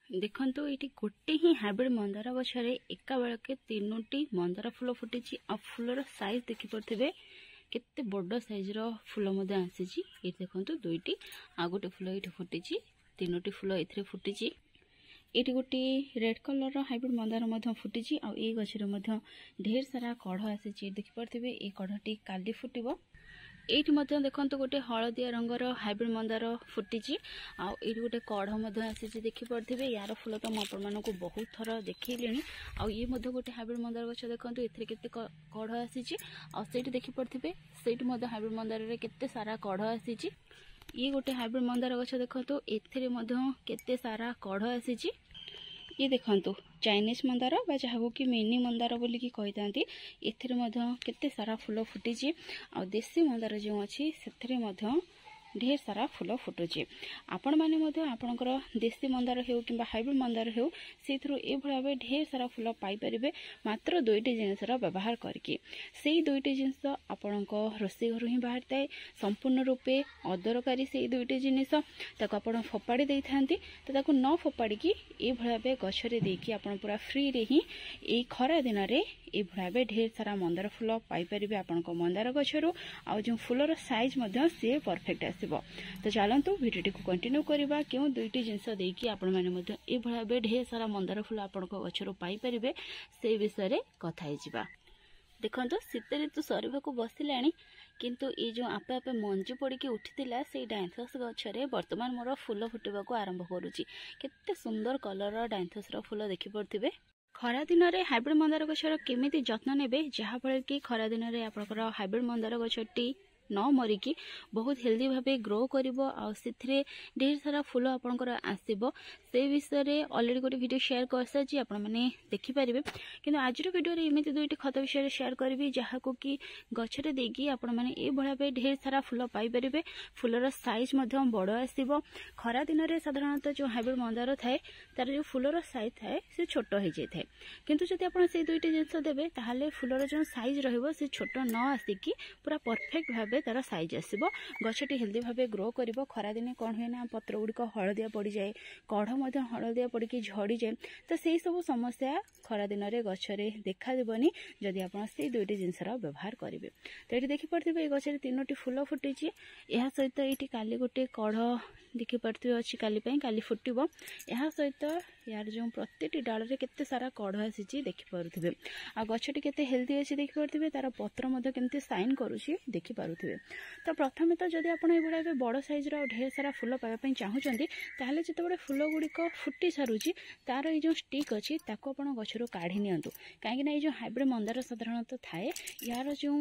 देखो ये गोटे ही हाइब्रिड मंदार गछरे एका बेलके 3टी मंदार फूल फुटी आ फूलर साइज देखिपे केते बड़ साइज रो फूल आसी। ये देखो 2टी आ गोटे फूल ये फुटी 3टी फूल ए फुटी। ये गोटे रेड कलर हाइब्रिड मंदार फुटी आ गचर ढेर सारा कढ़ आसी। देखिपे ये कढ़टी काली फुटब। ये देखो गोटे हलदिया रंगर हाइब्रिड मंदार फुटी आ गोटे कढ़ आसी। देखिपे यार फूल तो मुझे बहुत थर देखली आ ये गोटे हाइब्रिड मंदार गछ देखो ये कढ़ आसी। देखिपे से हाइब्रिड मंदार केते सारा कढ़ आसी। ये गोटे हाइब्रिड मंदार गछ देखो ये सारा कढ़ आसी। ये देखो चाइनीज मंदार जहाँ कि मिनी मंदार बोलिकी कही था केते सारा फूल फुटी आ देसी मंदार जो अच्छी से ढेर सारा फूल फुटुचे। आपण माने आपणकर देसी मंदार हो कि हाइब्रिड मंदार हो से भाव ढेर सारा फूल पाइपर मात्र 2टी जिनसर व्यवहार करके से 2टी जिनस आपण रोषे घर ही बाहर थाए संपूर्ण रूपे अदरकारी से 2टी जिनिस आप फोपाड़ी दे था तो न फोपाड़ी ये भाव गचरे देकी आप पूरा फ्री रे ही ये खरा दिन में ये भाव ढेर सारा मंदार फूल पाइपर आपण मंदार गचर आ जो फूलर साइज सी परफेक्ट आस। तो चलतु भिडियो को कंटिन्यू करवा क्यों 2टी जिनस देकी आपण माने ये भाव ढेर सारा मंदार फूल आपण गचर पाइपर से विषय कथा देखो शीत ऋतु सर को बसला किंतु ये जो आपे आपे मंजु पड़ी उठीला से डायंथस गछरे वर्तमान मोर फूल फुटवा को आरंभ करुच्ची। केते सुंदर कलर डायंथस फूल देखि पड़थिबे। खरा दिन में हाइब्रिड मंदार गछर केमिति जत्न नेबे जहाँफल कि खरा दिन में आपनकर हाइब्रिड मंदार गछटी न मरिकी बहुत हेल्दी भावे ग्रो करिवो आ सिथरे ढेर सारा फूल आपनकर आसीबो। से विषय ऑलरेडी गोटे वीडियो शेयर कर सारी आपण माने देखि परिबे किंतु आज वीडियो रे एमिति 2टी खत विषय शेयर करबी जहाँ को कि गछरे देगी आपण माने ए भावे ढेर सारा फूल पाई परिबे। फूलर साइज मध्य बड़ आसीबो। खरा दिन में साधारणतः जो हाइब्रिड मंदार थाए तार जो फूलर साइज थाए से छोट हो जाए थाए किंतु जदि आपण से 2टी जिंस देबे ताहाले फूलर जो साइज रहिबो से छोट न आसिकी पूरा परफेक्ट भावे तार साइज आसब। गछटी हेल्दी भावे ग्रो करिवो। खरा दिने कौन हुए ना पत्र गुड़िक हलदिया पड़ जाए कढ़ हलदिया पड़ी झड़ी जाए तो से सब समस्या खरा दिन में गछरे देखा देबनी जदि आप 2टी जिनसर व्यवहार करेंगे। तो ये देखिपे गछरे 3टी फूल फुटी यह सहित ये काली गोटे कढ़ देखिपे अच्छी काली फुटब। यह सहित यार जो प्रत्येकटी डाल में केते सारा कढ़ आसी देखिपे आ गछटी केते हेल्दी अच्छी देखिपे तार पत्र केमती साइन करुच्ची देखिपे। तो प्रथम तो जदि आप बड़ साइज ढेर सारा फूल पाइबा चाहूँगी ताहले जिते फूल गुड़िक फुटी सारूची तार ये जो स्टिक अच्छी ताको आपण गछरु काढ़ी नियंतु कहीं ये जो हाइब्रिड मंदार साधारणतः थाए यार जो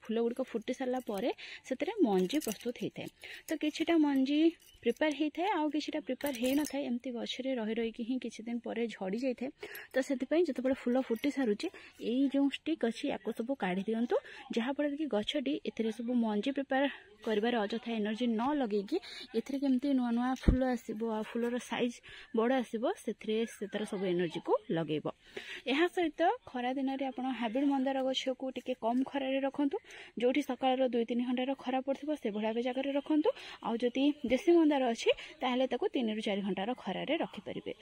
फूल गुड़िक फुटी सारा पर से मंजी प्रस्तुत होता है। तो किछिटा मंजी प्रिपेयर होता है आउ किछिटा प्रिपेयर हो न था एमती गछरे रही रही ही किछि दिन पर झड़ी जाए। तो से जिते फूल फुटी सारूची यही जो स्टिक अच्छी या सब काढ़ी दिंतु जहाँफल कि गछटी ए सब मंजी प्रिपेयर कर अजथा एनर्जी न लगेगी एमती नुआ नुआ फूल आसो आ फूलर साइज बड़ आसो से तार सब एनर्जी को लगेब। यह सहित खरा दिन में आप हाइब्रिड मंदार गछ को टिके कम खरारे रखंतु जोठी सकाळ 2-3 घंटार खरा पड़थिबो से भाव जगह रखंतु आ जदि देसी मंदार अच्छी ताहले ताको 3-4 घंटार खरारे रखि परिबे।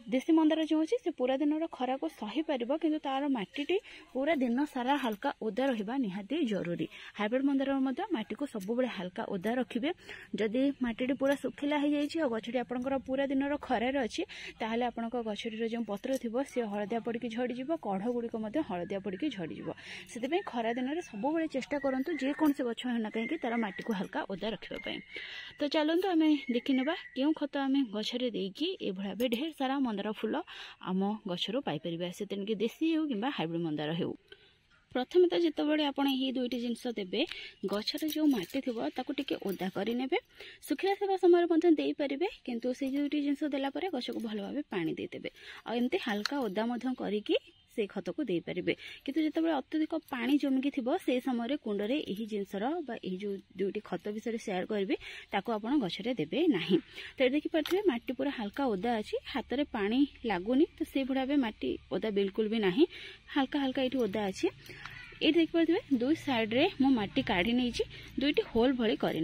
देसी मंदार जो अच्छी से पूरा दिन खरा को सही पारिबो किंतु तार माटीटी पूरा दिन सारा हल्का ओदा रहिबा निहाती जरूरी। हाइब्रिड मंदार माटी को सब हल्का ओदा रखिबे। जदि माटी पूरा सुखिला हो जाइए और गछटी आपंकर पूरा दिन खरार अच्छी ताहले आपंक गछटीर जो पत्र थी सी हलदिया पड़ी झड़ी जीव कढ़ गुड़िक हलदिया पड़ी झड़ी जीव से खरा दिन में सब चेष्टा करंतु जेकोसी गछ होना कहीं तार माटी को हल्का ओदा रखापी। तो चलतु आम देखी ना क्यों खत आम गछरे देकी ए भाव ढेर सारा मंदार फूल आम गछरू पाइपर से तेणिक देसी हो कि हाइब्रिड मंदार हो। प्रथम तो जितेबाला आप 2टी जिनस देवे गछर जो माटी थी टे ओदा करने सुखिला था समय देपारे किंतु से 2टी जिनस देलापर गछ को भल भाव पानी देदेवे आमती हल्का ओदा करके से खत को दे पारे किंतु जिते अत्यधिक पानी जमिकी थी से समय कुंडरे यही जिनसर जो 2टी खत विषय शेयर करी ताको आपण गछरे देबे नाही। तो देखिपे माटी पूरा हल्का ओदा अच्छी हाथ में पानी लगुनि तो से भाव माटी ओदा बिल्कुल भी नहीं हल्का हल्का ये ओदा अच्छी। ये देखिपे दुई साइड्रे मो माटी काढ़ी नहीं दुईटी होल भली कर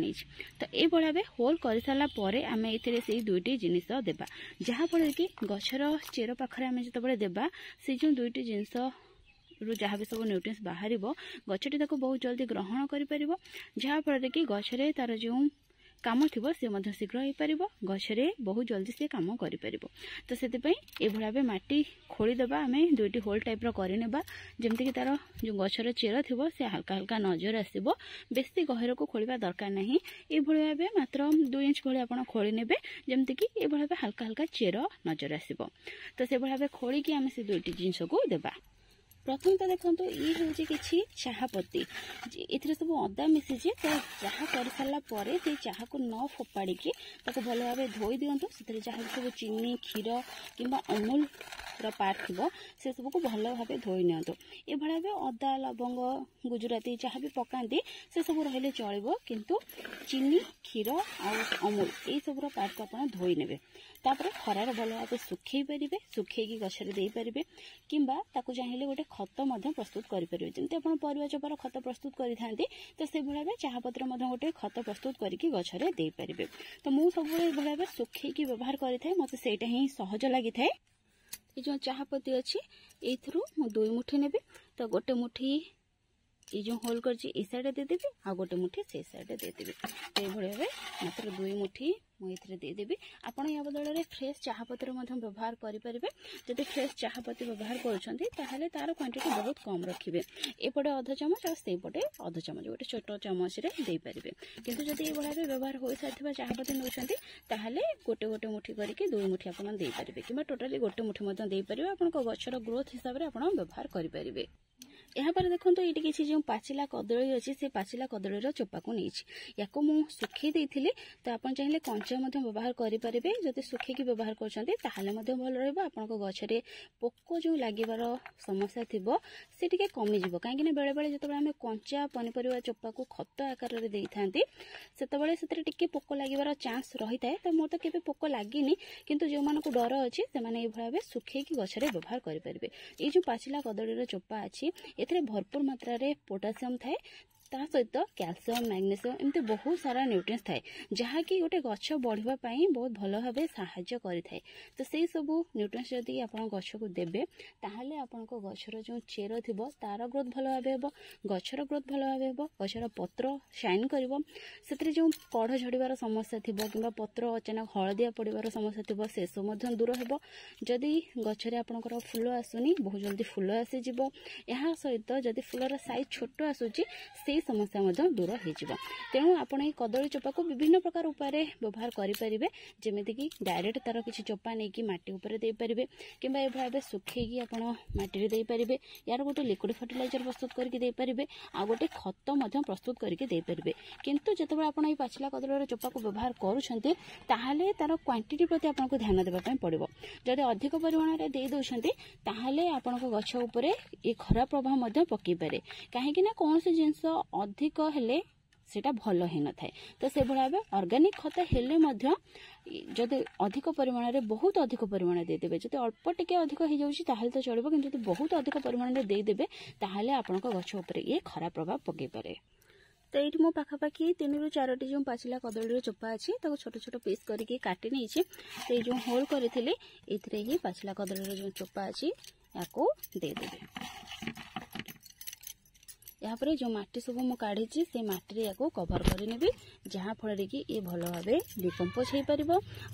तो ये भाव होल कर सारापर आम ए दुईटी जिनिस देवा जहाँफल कि गछर चेर पाखे आम जो देवा से जो दुईटी जिनिस जहाँ भी सब न्यूट्रिएंट्स बाहर गछटी बहुत जल्दी ग्रहण कर जहाँफल कि गछरे तार जो काम थी सी शीघ्र हो पार गछरे बहुत जल्दी से कम कर तो से भाव माटी खोलीदेवा आम दुईटी होल टाइप रहा जमीक तार जो गछर चेर थी से हल्का हल्का नजर आसो बेसी गहर को खोलिया दरकार ना ये भाव मात्र 2 इंच भाई आप खोली ने जमीक ये भाव हल्का हल्का चेर नजर आसो तो से भाव खोलिकी आम से दुईटी जिनस को देवा। प्रथम तो देखो ये हूँ कि चाहपत्ती ए सब अदा मिसीचे तो चाह कर सारापर से चाह को न फोपाड़ी भल भाव धोई दिंतु से जहाँ सब चीनी क्षीर कि अमूल पार्ट थी से सबको भल भाव धोई नियंतु ये भाव अदा लवंग गुजराती जहाँ भी पकाती से सब रही चलो किंतु चीनी क्षीर अमूल ये सब पार्ट को आप धोई ने तापर खरार भल भाव सुखई पारे सुखई गछरे दे पारे कि चाहिए गोटे खत प्रस्तुत करेंगे जमी आप परिवा चोपार खत प्रस्तुत करें तो से भाव चाहपत्र गोटे खत प्रस्तुत करके गछरे दे पारे तो मुझे सब भाव सुखई व्यवहार करें मत से ही सहज लगी था। ये जो चाहपत्ती अच्छी ये 2 मुठी नेबी तो गोटे मुठी ये जो होल कर साइड देदेवी आ गोटे मुठी से साइड देदेवी तो ये भाव मात्र 2 मुठी मुझे देदेवी आपड़ या बदल में फ्रेश चाहपत्र व्यवहार करेंगे जब फ्रेश चाहपत्ती व्यवहार करें तार क्वांटिटी बहुत कम रखिए एपटे अध चमच और सेपटे अध चमच गोटे छोट चमच दे पारे किंतु जब ये भाव व्यवहार हो सारी चाहपत्ती नौकरी गोटे गोटे मुठी करके 2 मुठी आप देपारे कि टोटाली गोटे मुठी दे पारे आप गछर ग्रोथ हिसाब से आप व्यवहार करेंगे। यहाँ पर देखो ये किसी जो पाचिला कदली अच्छी से पाचिला कदलीर चोपा को नहीं या मुझे सुखई देती तो आप चाहिए कंचा व्यवहार करेंगे जब सुखी व्यवहार कर भल रहा गछरे पोक जो लगिबार समस्या थी से कमिज कहीं बेले बेले जो आम कंचा पनीपरिया चोपा को खत आकार से पोक लगिबार चांस रही है तो मोर तो केबे पोक लगिनी किंतु जो मानक डर अच्छी से भाव सुखई गछरे व्यवहार करेंगे। ये जो पाचिला कदलीर चोपा अच्छी एथिरे भरपूर मात्रा रे पोटासियम थाए ता सहित कैल्शियम मैग्नेशियम एमती बहुत सारा न्यूट्रिएंट्स थाए जहाँकि गोटे गछ बढ़िबा पई बहुत भल भाव साहाय्य करिथाए तो से सब न्यूट्रिएंट्स जदि आपण गछ को देबे ताहाले आपण को गछर जो चेर थिबो तार ग्रोथ भल भाव हेबो गछर ग्रोथ भल भाव हेबो गछर पत्र शाइन करिवो सेतरे जो कढ़ झड़ीबार समस्या थिबो किबा पत्र अचानक हळदिया पड़िबार समस्या थिबो से सब मध्यम दूर हेबो जदि गछरे आपणकर फूल आसुनी बहुत जल्दी फूल आसी जिवो एहा सहित जदि फूलर साइज छोट आसुची से समस्या दूर हो तेणु आपण कदली चोपा को विभिन्न प्रकार उपाय व्यवहार करेंगे जमीक डायरेक्ट तार किसी चोपा नहीं कि माटी उपर दे पारे कि भाव सुखई आप माटी दे पारे यार गोटे लिक्विड फर्टिलाइजर प्रस्तुत करके पारे आ गोटे खत प्रस्तुत करके पारे किंतु जिते आप पाचिला कदलीर चोपा को व्यवहार करुँचे तार क्वांटिटी प्रति आपको ध्यान देवाई पड़ो जदि अधिक परिमाण में दे दौरान ताहले आपण गछ उपर ये खराब प्रभाव पकई पारे कहीं कौन सी जिनस अधिक हेले सेटा भल ही न थाए तो से भाव ऑर्गेनिक खत हेले जदि अधिक परिमाण में बहुत अधिक परिमाण देदेवे जब अल्प टिके अधिक हो जाए तो चलो कि बहुत अधिक परिमाण में देदेवे ताहले आपण गछ उपर ये खराब प्रभाव पकई पारे। तो ये मो पाखापाखि 3 ରୁ 4टी जो पाचिला कदलीर चोपा अच्छी छोट छोट पीस करके काटी नहीं तो ये जो होल करी ये पाचिला कदलीर जो चोपा अच्छी या देदेवे यापर जो माटी सब मुझे काढ़ी से माटी या कभर करनेबी जहाँफल कि ये भल भाव डिकम्पोज हो पार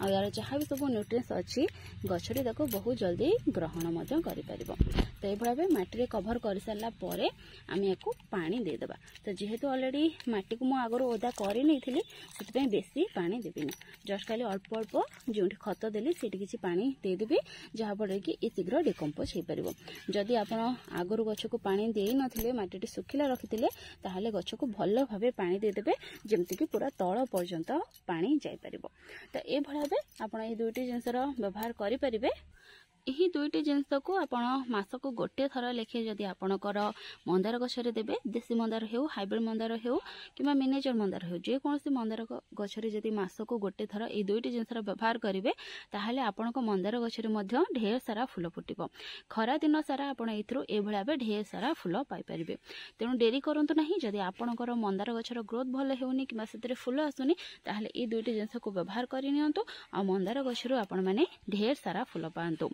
आ यार जहाँ भी सब न्यूट्रिएंट्स अच्छी गछटी बहुत जल्दी ग्रहण कर तो ये भाव माटी कभर कर सारापर आम या पानी देदेबा तो जेहेतु ऑलरेडी माटी को मुझे आगर ओदा कर नहीं से बेसी पानी देविनी जस्ट खाली अल्प अल्प जो खत देली से किसी पानी देदेवी जहाँफल कि ये शीघ्र डिकम्पोज हो पार जदि आप आगर गछ को पानी दे नथिले माटी सुखिला रखिते ताहले गछ को भल भाव पानी देदेवे जमती कि पूरा तल पर्यंत पानी जाई परिबो तो ये भाव आप ये दुईटी जिनसर व्यवहार करेंगे यही दुईटी जिनस को आपण मासक गोटे थर लेखे जदि आपणकर मंदार गछरे देबे देसी मंदार हेउ हाइब्रिड मंदार हेउ किंवा मिनिएचर मंदार हेउ जे कोनोसी मंदार गछरे जदि मासक गोटे थर ए दुईटी जिनसर व्यवहार करिवे ताहाले आपणक मंदार गछरे मध्य ढेर सारा फूल फुटिबो खरा दिन सारा आपण एथरो ए भळा बे ढेर सारा फूल पाई परिबे तेणु डेरी करंतु नाही जदि आपणकर मंदार गछर ग्रोथ भले हेउनी किंवा सेतरे फूल आसुनी ताहाले ए दुईटी जिनस को व्यवहार करि नियंतु आ मंदार गछरो आपण माने ढेर सारा फूल पांतु।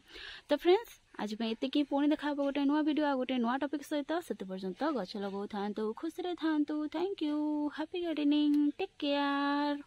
तो फ्रेंड्स आज ये पुणी देखा गोटे नुआ वीडियो आ गोटे नुआ टॉपिक सहित से पर्यंत गछ लगौ था खुशी रे था। Thank you happy gardening take care.